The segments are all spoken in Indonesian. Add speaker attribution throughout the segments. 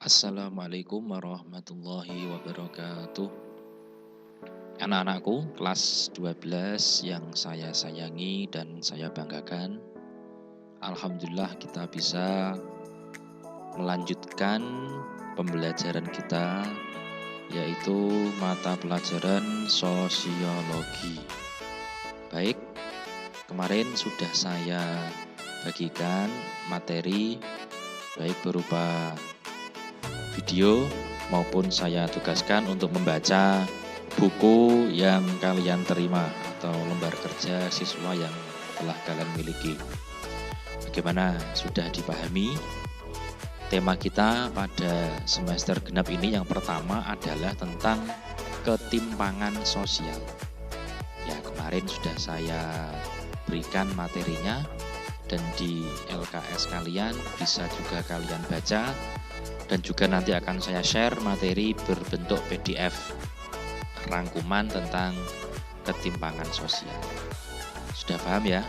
Speaker 1: Assalamualaikum warahmatullahi wabarakatuh. Anak-anakku kelas 12 yang saya sayangi dan saya banggakan. Alhamdulillah kita bisa melanjutkan pembelajaran kita, yaitu mata pelajaran sosiologi. Baik, kemarin sudah saya bagikan materi baik berupa video maupun saya tugaskan untuk membaca buku yang kalian terima atau lembar kerja siswa yang telah kalian miliki. Bagaimana, sudah dipahami? Tema kita pada semester genap ini yang pertama adalah tentang ketimpangan sosial. Ya, kemarin sudah saya berikan materinya dan di LKS kalian bisa juga kalian baca. Dan juga nanti akan saya share materi berbentuk PDF rangkuman tentang ketimpangan sosial. Sudah paham ya?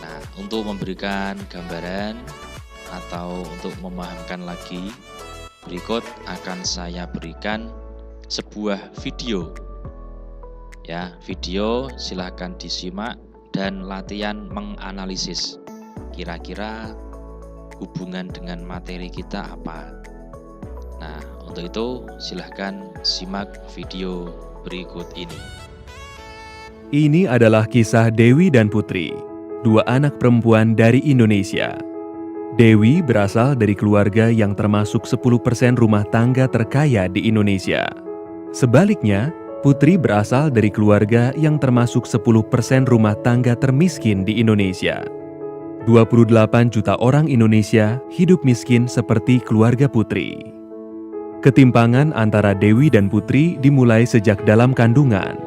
Speaker 1: Nah, untuk memberikan gambaran atau untuk memahamkan lagi, berikut akan saya berikan sebuah video. Ya, video silahkan disimak dan latihan menganalisis. Kira-kira hubungan dengan materi kita apa? Nah, untuk itu silahkan simak video berikut ini.
Speaker 2: Ini adalah kisah Dewi dan Putri, dua anak perempuan dari Indonesia. Dewi berasal dari keluarga yang termasuk 10% rumah tangga terkaya di Indonesia. Sebaliknya, Putri berasal dari keluarga yang termasuk 10% rumah tangga termiskin di Indonesia. 28 juta orang Indonesia hidup miskin seperti keluarga Putri. Ketimpangan antara Dewi dan Putri dimulai sejak dalam kandungan.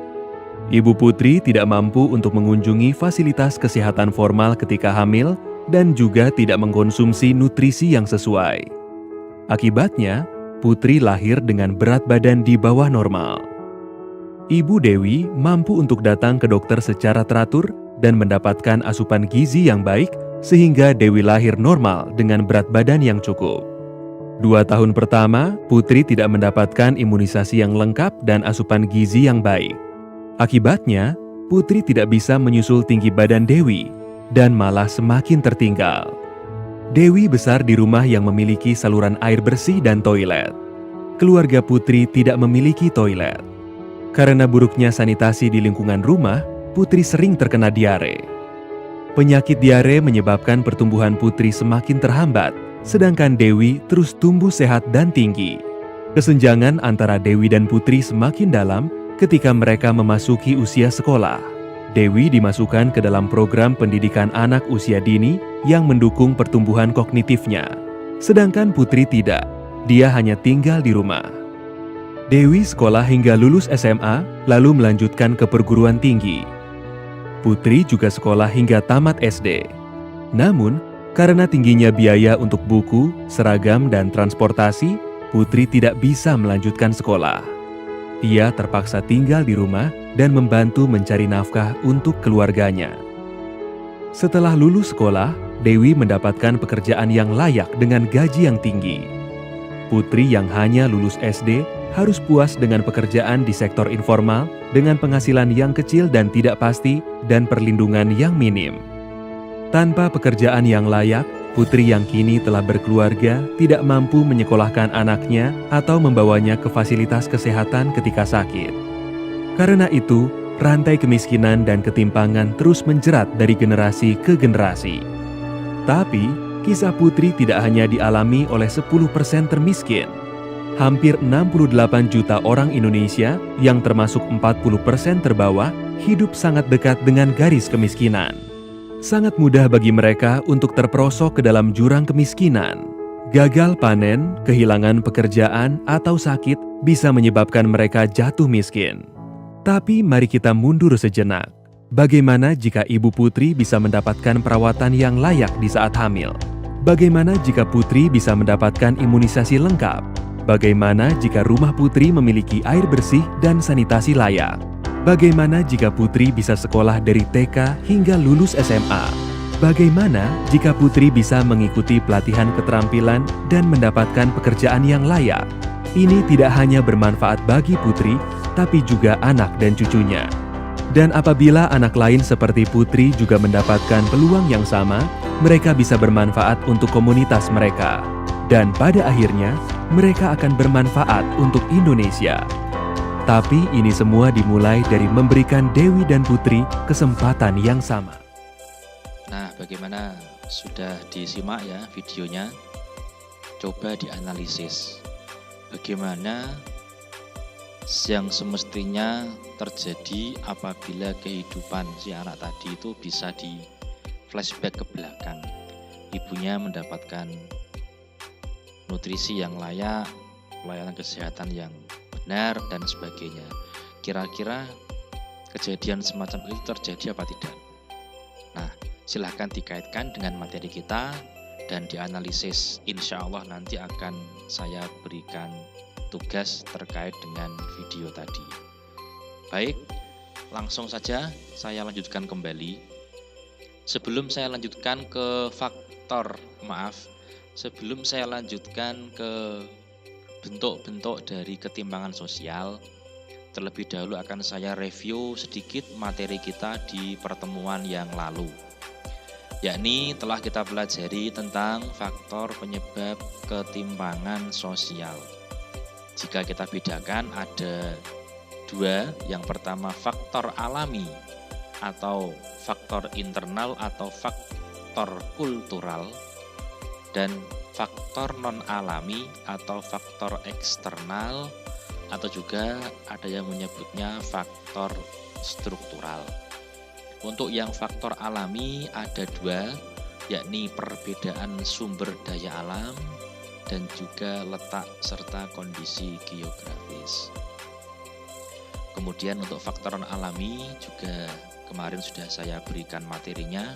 Speaker 2: Ibu Putri tidak mampu untuk mengunjungi fasilitas kesehatan formal ketika hamil dan juga tidak mengkonsumsi nutrisi yang sesuai. Akibatnya, Putri lahir dengan berat badan di bawah normal. Ibu Dewi mampu untuk datang ke dokter secara teratur dan mendapatkan asupan gizi yang baik sehingga Dewi lahir normal dengan berat badan yang cukup. 2 tahun pertama, Putri tidak mendapatkan imunisasi yang lengkap dan asupan gizi yang baik. Akibatnya, Putri tidak bisa menyusul tinggi badan Dewi dan malah semakin tertinggal. Dewi besar di rumah yang memiliki saluran air bersih dan toilet. Keluarga Putri tidak memiliki toilet. Karena buruknya sanitasi di lingkungan rumah, Putri sering terkena diare. Penyakit diare menyebabkan pertumbuhan Putri semakin terhambat, sedangkan Dewi terus tumbuh sehat dan tinggi. Kesenjangan antara Dewi dan Putri semakin dalam ketika mereka memasuki usia sekolah. Dewi dimasukkan ke dalam program pendidikan anak usia dini yang mendukung pertumbuhan kognitifnya. Sedangkan Putri tidak, dia hanya tinggal di rumah. Dewi sekolah hingga lulus SMA, lalu melanjutkan ke perguruan tinggi. Putri juga sekolah hingga tamat SD. Namun, karena tingginya biaya untuk buku, seragam, dan transportasi, Putri tidak bisa melanjutkan sekolah. Ia terpaksa tinggal di rumah dan membantu mencari nafkah untuk keluarganya. Setelah lulus sekolah, Dewi mendapatkan pekerjaan yang layak dengan gaji yang tinggi. Putri yang hanya lulus SD harus puas dengan pekerjaan di sektor informal dengan penghasilan yang kecil dan tidak pasti dan perlindungan yang minim. Tanpa pekerjaan yang layak, Putri yang kini telah berkeluarga tidak mampu menyekolahkan anaknya atau membawanya ke fasilitas kesehatan ketika sakit. Karena itu, rantai kemiskinan dan ketimpangan terus menjerat dari generasi ke generasi. Tapi, kisah Putri tidak hanya dialami oleh 10% termiskin. Hampir 68 juta orang Indonesia yang termasuk 40% terbawah hidup sangat dekat dengan garis kemiskinan. Sangat mudah bagi mereka untuk terperosok ke dalam jurang kemiskinan. Gagal panen, kehilangan pekerjaan, atau sakit bisa menyebabkan mereka jatuh miskin. Tapi mari kita mundur sejenak. Bagaimana jika Ibu Putri bisa mendapatkan perawatan yang layak di saat hamil? Bagaimana jika Putri bisa mendapatkan imunisasi lengkap? Bagaimana jika rumah Putri memiliki air bersih dan sanitasi layak? Bagaimana jika Putri bisa sekolah dari TK hingga lulus SMA? Bagaimana jika Putri bisa mengikuti pelatihan keterampilan dan mendapatkan pekerjaan yang layak? Ini tidak hanya bermanfaat bagi Putri, tapi juga anak dan cucunya. Dan apabila anak lain seperti Putri juga mendapatkan peluang yang sama, mereka bisa bermanfaat untuk komunitas mereka. Dan pada akhirnya, mereka akan bermanfaat untuk Indonesia. Tapi ini semua dimulai dari memberikan Dewi dan Putri kesempatan yang sama.
Speaker 1: Nah, bagaimana? Sudah disimak ya videonya? Coba dianalisis. Bagaimana yang semestinya terjadi apabila kehidupan si anak tadi itu bisa di flashback ke belakang. Ibunya mendapatkan nutrisi yang layak, pelayanan kesehatan yang benar, dan sebagainya. Kira-kira kejadian semacam itu terjadi apa tidak? Nah, silahkan dikaitkan dengan materi kita dan dianalisis. Insya Allah nanti akan saya berikan tugas terkait dengan video tadi. Baik, langsung saja saya lanjutkan kembali. Sebelum saya lanjutkan ke sebelum saya lanjutkan ke bentuk-bentuk dari ketimpangan sosial, terlebih dahulu akan saya review sedikit materi kita di pertemuan yang lalu. Yakni telah kita pelajari tentang faktor penyebab ketimpangan sosial. Jika kita bedakan ada dua, yang pertama faktor alami atau faktor internal atau faktor kultural, dan faktor non-alami atau faktor eksternal, atau juga ada yang menyebutnya faktor struktural. Untuk yang faktor alami ada dua, yakni perbedaan sumber daya alam dan juga letak serta kondisi geografis. Kemudian untuk faktor non-alami juga kemarin sudah saya berikan materinya.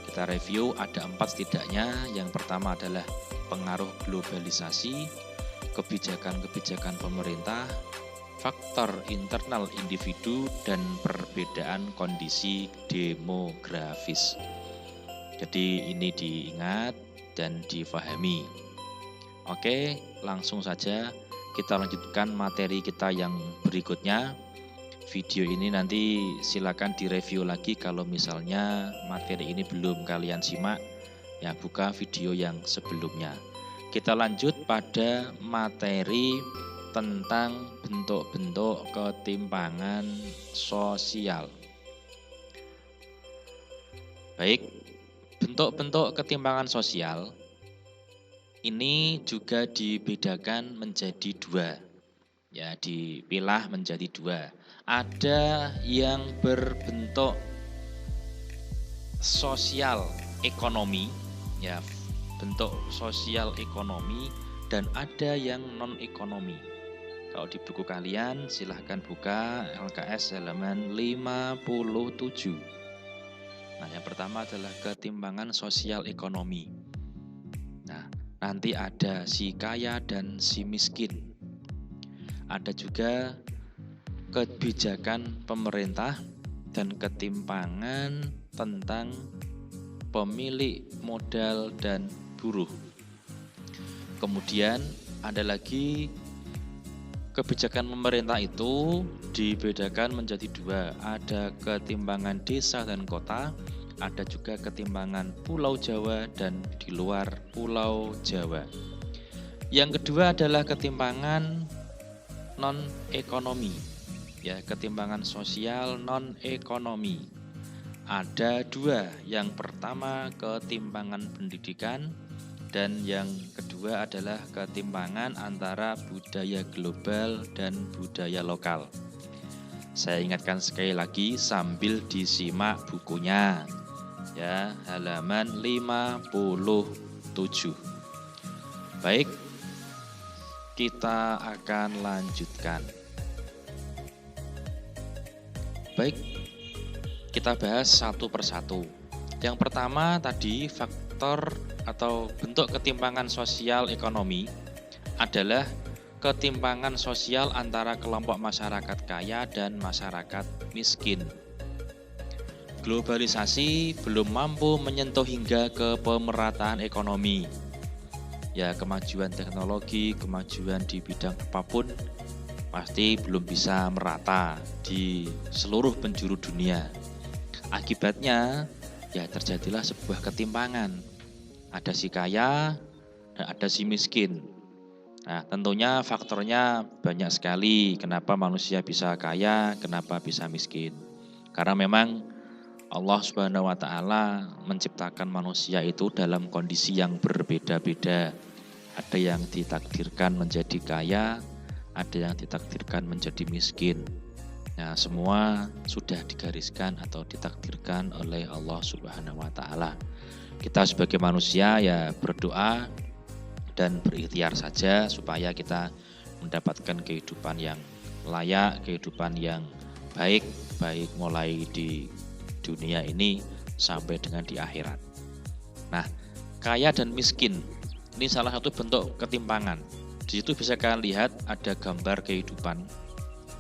Speaker 1: Kita review ada 4 setidaknya. Yang pertama adalah pengaruh globalisasi, kebijakan-kebijakan pemerintah, faktor internal individu, dan perbedaan kondisi demografis. Jadi ini diingat dan difahami. Oke, langsung saja kita lanjutkan materi kita yang berikutnya. Video ini nanti silakan direview lagi kalau misalnya materi ini belum kalian simak, ya buka video yang sebelumnya. Kita lanjut pada materi tentang bentuk-bentuk ketimpangan sosial. Baik, bentuk-bentuk ketimpangan sosial ini juga dibedakan menjadi dua. Ya, dipilah menjadi dua. Ada yang berbentuk sosial ekonomi, ya, bentuk sosial ekonomi, dan ada yang non ekonomi. Kalau di buku kalian silahkan buka LKS halaman 57. Nah, yang pertama adalah ketimpangan sosial ekonomi. Nah, nanti ada si kaya dan si miskin. Ada juga kebijakan pemerintah dan ketimpangan tentang pemilik modal dan buruh. Kemudian ada lagi kebijakan pemerintah itu dibedakan menjadi dua. Ada ketimpangan desa dan kota, ada juga ketimpangan Pulau Jawa dan di luar Pulau Jawa. Yang kedua adalah ketimpangan non-ekonomi. Ya, ketimpangan sosial non-ekonomi. Ada dua, yang pertama ketimpangan pendidikan dan yang kedua adalah ketimpangan antara budaya global dan budaya lokal. Saya ingatkan sekali lagi sambil disimak bukunya. Ya, halaman 57. Baik, kita akan lanjutkan. Baik, kita bahas satu persatu. Yang pertama tadi faktor atau bentuk ketimpangan sosial ekonomi adalah ketimpangan sosial antara kelompok masyarakat kaya dan masyarakat miskin. globalisasi belum mampu menyentuh hingga ke pemerataan ekonomi. Ya, kemajuan teknologi, kemajuan di bidang apapun pasti belum bisa merata di seluruh penjuru dunia. Akibatnya, ya terjadilah sebuah ketimpangan. Ada si kaya dan ada si miskin. Nah, tentunya faktornya banyak sekali kenapa manusia bisa kaya, kenapa bisa miskin. Karena memang Allah Subhanahu wa taala menciptakan manusia itu dalam kondisi yang berbeda-beda. Ada yang ditakdirkan menjadi kaya, ada yang ditakdirkan menjadi miskin. Nah, semua sudah digariskan atau ditakdirkan oleh Allah Subhanahu wa taala. Kita sebagai manusia ya berdoa dan berikhtiar saja supaya kita mendapatkan kehidupan yang layak, kehidupan yang baik mulai di dunia ini sampai dengan di akhirat. Nah, kaya dan miskin ini salah satu bentuk ketimpangan. Di situ bisa kalian lihat ada gambar kehidupan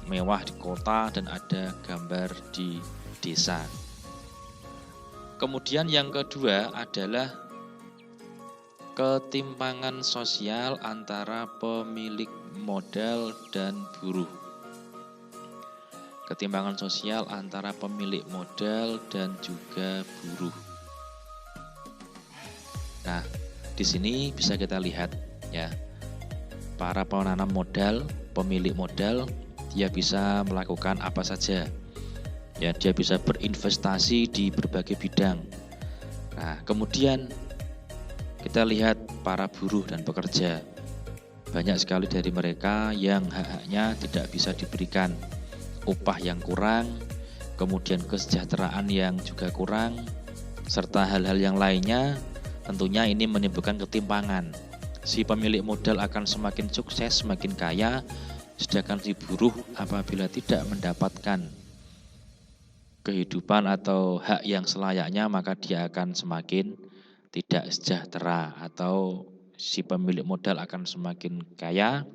Speaker 1: mewah di kota dan ada gambar di desa. Kemudian yang kedua adalah ketimpangan sosial antara pemilik modal dan buruh. Ketimpangan sosial antara pemilik modal dan juga buruh. Nah, di sini bisa kita lihat ya, para penanam modal, pemilik modal, dia bisa melakukan apa saja. Ya, dia bisa berinvestasi di berbagai bidang. Nah, kemudian kita lihat para buruh dan pekerja. Banyak sekali dari mereka yang hak-haknya tidak bisa diberikan. Upah yang kurang, kemudian kesejahteraan yang juga kurang, serta hal-hal yang lainnya. Tentunya ini menimbulkan ketimpangan. Si pemilik modal akan semakin sukses, semakin kaya, sedangkan si buruh apabila tidak mendapatkan kehidupan atau hak yang selayaknya, maka dia akan semakin tidak sejahtera, atau si pemilik modal akan semakin kaya,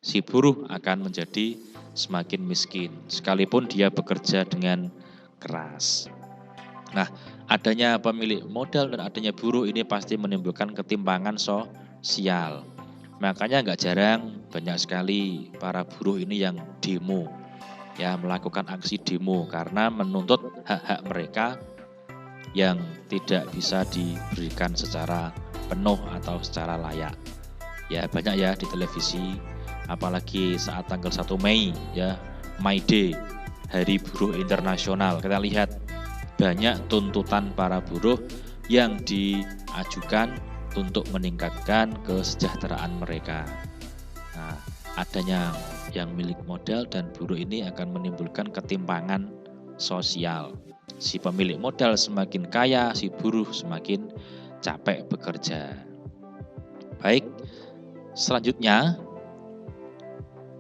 Speaker 1: si buruh akan menjadi semakin miskin, sekalipun dia bekerja dengan keras. Nah, adanya pemilik modal dan adanya buruh ini pasti menimbulkan ketimpangan sosial. Makanya nggak jarang banyak sekali para buruh ini yang demo, ya melakukan aksi demo karena menuntut hak-hak mereka yang tidak bisa diberikan secara penuh atau secara layak. Ya banyak ya di televisi, apalagi saat tanggal 1 Mei ya, May Day, Hari Buruh Internasional. Kita lihat banyak tuntutan para buruh yang diajukan untuk meningkatkan kesejahteraan mereka. Nah, adanya yang milik modal dan buruh ini akan menimbulkan ketimpangan sosial. Si pemilik modal semakin kaya, si buruh semakin capek bekerja. Baik, selanjutnya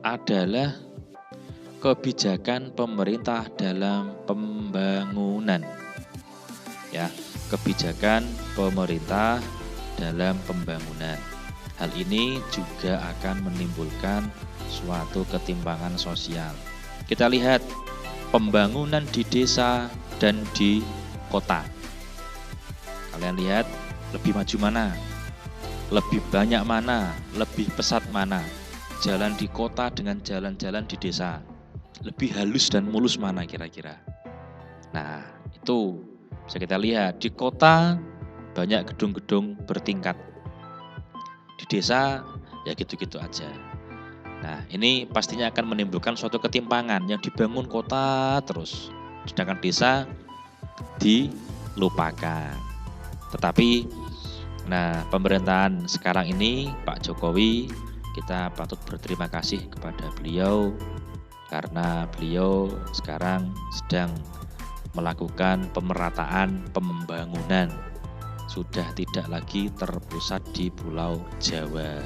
Speaker 1: adalah kebijakan pemerintah dalam pembangunan. Ya, kebijakan pemerintah dalam pembangunan. Hal ini juga akan menimbulkan suatu ketimpangan sosial. Kita lihat pembangunan di desa dan di kota. Kalian lihat lebih maju mana? Lebih banyak mana? Lebih pesat mana? Jalan di kota dengan jalan-jalan di desa. Lebih halus dan mulus mana kira-kira? Nah, itu bisa kita lihat. Di kota banyak gedung-gedung bertingkat. Di desa ya gitu-gitu aja. Nah, ini pastinya akan menimbulkan suatu ketimpangan yang dibangun kota terus, sedangkan desa dilupakan. Tetapi nah, pemerintahan sekarang ini Pak Jokowi, kita patut berterima kasih kepada beliau karena beliau sekarang sedang melakukan pemerataan pembangunan. Sudah tidak lagi terpusat di Pulau Jawa.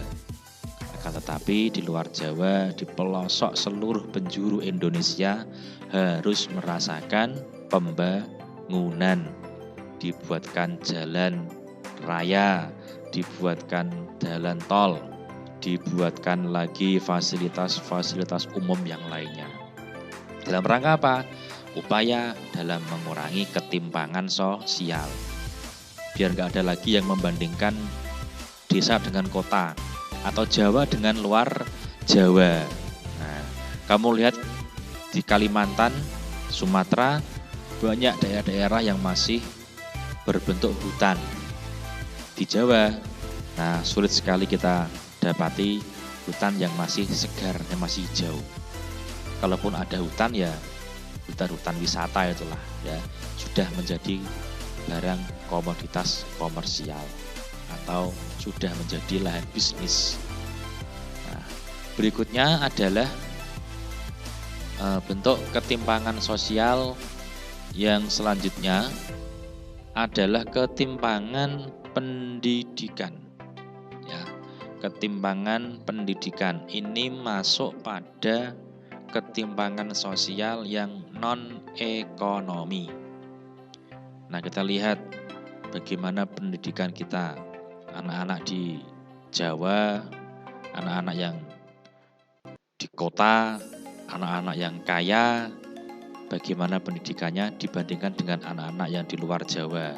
Speaker 1: Akan tetapi di luar Jawa, di pelosok seluruh penjuru Indonesia harus merasakan pembangunan. Dibuatkan jalan raya, dibuatkan jalan tol, dibuatkan lagi fasilitas-fasilitas umum yang lainnya. Dalam rangka apa? upaya dalam mengurangi ketimpangan sosial. Biar nggak ada lagi yang membandingkan desa dengan kota atau Jawa dengan luar Jawa. Nah, kamu lihat di Kalimantan, Sumatera, banyak daerah-daerah yang masih berbentuk hutan. Di Jawa, nah sulit sekali kita dapati hutan yang masih segar, yang masih hijau. Kalaupun ada hutan ya hutan-hutan wisata itulah ya sudah menjadi barang komoditas komersial atau sudah menjadi lahan bisnis. Nah, berikutnya adalah bentuk ketimpangan sosial yang selanjutnya adalah ketimpangan pendidikan. Ya, ketimpangan pendidikan ini masuk pada ketimpangan sosial yang non-ekonomi. Nah, kita lihat bagaimana pendidikan kita, anak-anak di Jawa, anak-anak yang di kota, anak-anak yang kaya, bagaimana pendidikannya dibandingkan dengan anak-anak yang di luar Jawa,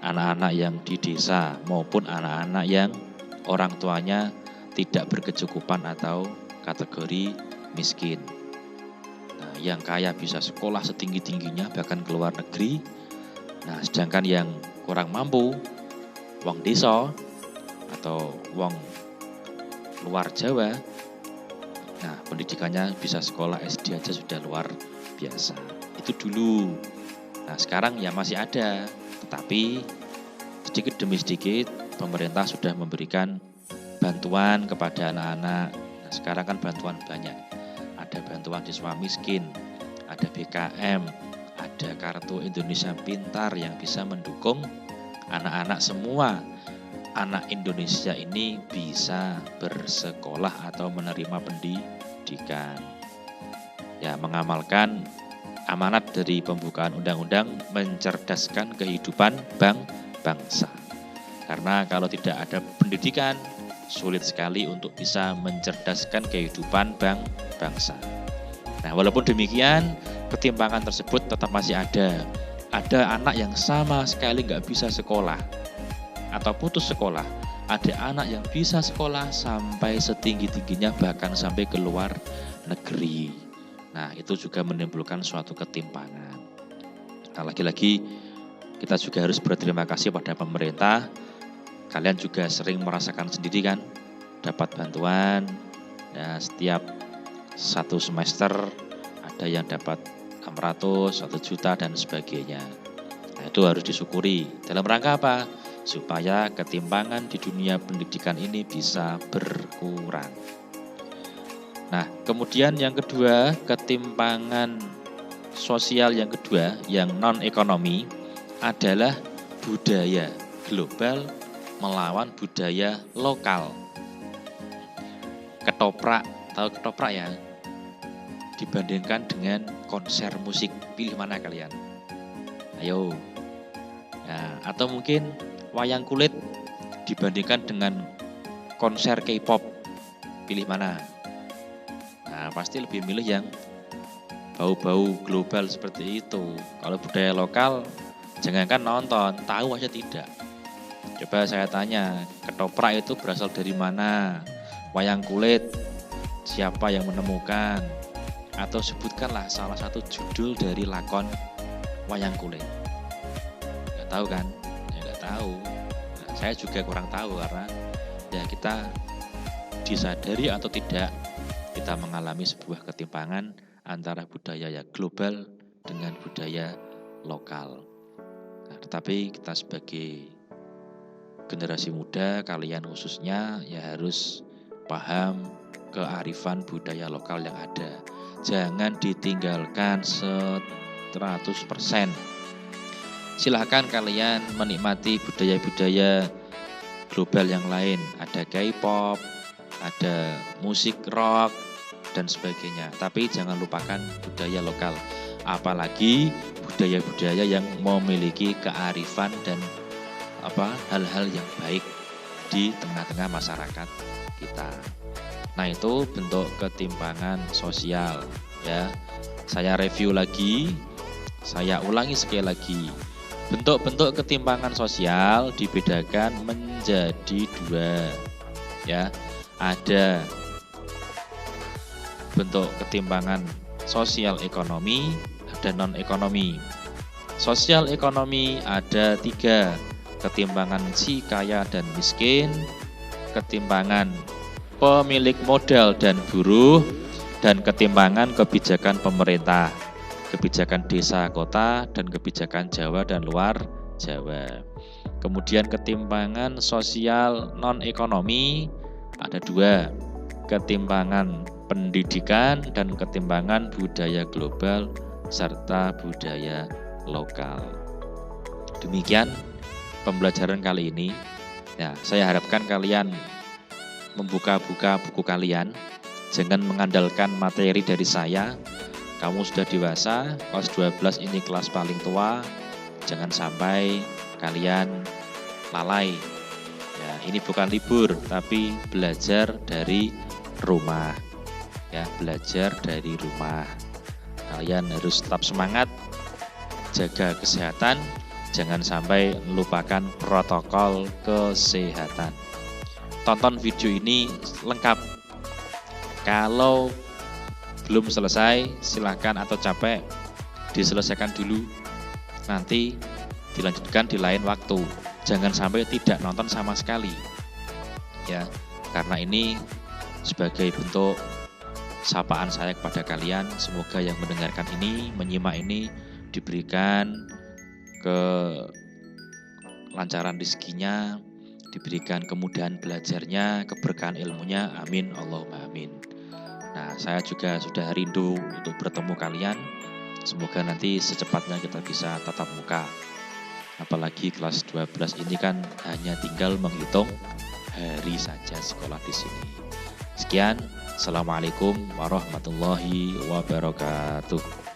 Speaker 1: anak-anak yang di desa maupun anak-anak yang orang tuanya tidak berkecukupan atau kategori miskin. Nah, yang kaya bisa sekolah setinggi-tingginya bahkan ke luar negeri. Nah, sedangkan yang kurang mampu, wong desa atau wong luar Jawa, nah pendidikannya bisa sekolah SD aja sudah luar biasa. Itu dulu. Nah, sekarang ya masih ada, tetapi sedikit demi sedikit pemerintah sudah memberikan bantuan kepada anak-anak. Nah, sekarang kan bantuan banyak. Ada bantuan siswa miskin, ada BKM, ada kartu Indonesia Pintar yang bisa mendukung anak-anak semua. Anak Indonesia ini bisa bersekolah atau menerima pendidikan. Ya, mengamalkan amanat dari pembukaan undang-undang mencerdaskan kehidupan bangsa. Karena kalau tidak ada pendidikan, sulit sekali untuk bisa mencerdaskan kehidupan bangsa. Nah, walaupun demikian, ketimpangan tersebut tetap masih ada. Ada anak yang sama sekali nggak bisa sekolah atau putus sekolah. Ada anak yang bisa sekolah sampai setinggi-tingginya bahkan sampai ke luar negeri. Nah, itu juga menimbulkan suatu ketimpangan. Nah, lagi-lagi kita juga harus berterima kasih pada pemerintah. Kalian juga sering merasakan sendiri kan, dapat bantuan ya, setiap satu semester ada yang dapat 600, 1 juta dan sebagainya. Nah, itu harus disyukuri. Dalam rangka apa? Supaya ketimpangan di dunia pendidikan ini bisa berkurang. Nah, kemudian yang kedua, ketimpangan sosial yang kedua, yang non-ekonomi adalah budaya global melawan budaya lokal. Ketoprak, tahu ketoprak ya? Dibandingkan dengan konser musik, pilih mana kalian? Ayo. Nah, atau mungkin wayang kulit dibandingkan dengan konser K-pop, pilih mana? Nah, pasti lebih milih yang bau-bau global seperti itu. Kalau budaya lokal, jangankan nonton, tahu aja tidak. Coba saya tanya, ketoprak itu berasal dari mana? Wayang kulit, siapa yang menemukan? Atau sebutkanlah salah satu judul dari lakon wayang kulit. Nggak tahu kan? Ya nggak tahu. Nah, saya juga kurang tahu karena ya kita disadari atau tidak, kita mengalami sebuah ketimpangan antara budaya yang global dengan budaya lokal. Nah, tetapi kita sebagai generasi muda, kalian khususnya ya harus paham kearifan budaya lokal yang ada. Jangan ditinggalkan 100%. Silahkan kalian menikmati budaya-budaya global yang lain. Ada K-pop, ada musik rock, dan sebagainya. Tapi jangan lupakan budaya lokal. Apalagi budaya-budaya yang memiliki kearifan dan hal-hal yang baik di tengah-tengah masyarakat kita. Nah, itu bentuk ketimpangan sosial ya. Saya review lagi Saya ulangi sekali lagi. Bentuk-bentuk ketimpangan sosial dibedakan menjadi dua. Ya, ada bentuk ketimpangan sosial ekonomi, ada non-ekonomi. Sosial ekonomi ada 3, ketimpangan si kaya dan miskin, ketimpangan pemilik modal dan buruh, dan ketimpangan kebijakan pemerintah, kebijakan desa kota, dan kebijakan Jawa dan luar Jawa. Kemudian ketimpangan sosial non-ekonomi ada 2, ketimpangan pendidikan dan ketimpangan budaya global serta budaya lokal. Demikian pembelajaran kali ini. Ya, saya harapkan kalian membuka-buka buku kalian, jangan mengandalkan materi dari saya. Kamu sudah dewasa, kelas 12 ini kelas paling tua. Jangan sampai kalian lalai. Ya, ini bukan libur, tapi belajar dari rumah. Ya, belajar dari rumah. Kalian harus tetap semangat, jaga kesehatan, jangan sampai lupakan protokol kesehatan. Tonton video ini lengkap. Kalau belum selesai, silakan, atau capek, diselesaikan dulu. Nanti dilanjutkan di lain waktu. Jangan sampai tidak nonton sama sekali. Ya, karena ini sebagai bentuk sapaan saya kepada kalian. Semoga yang mendengarkan ini, menyimak ini, diberikan kelancaran rezekinya, diberikan kemudahan belajarnya, keberkahan ilmunya. Amin, Allahumma amin. Nah, saya juga sudah rindu untuk bertemu kalian. Semoga nanti secepatnya kita bisa tatap muka. Apalagi kelas 12 ini kan hanya tinggal menghitung hari saja sekolah di sini. Sekian, Assalamualaikum warahmatullahi wabarakatuh.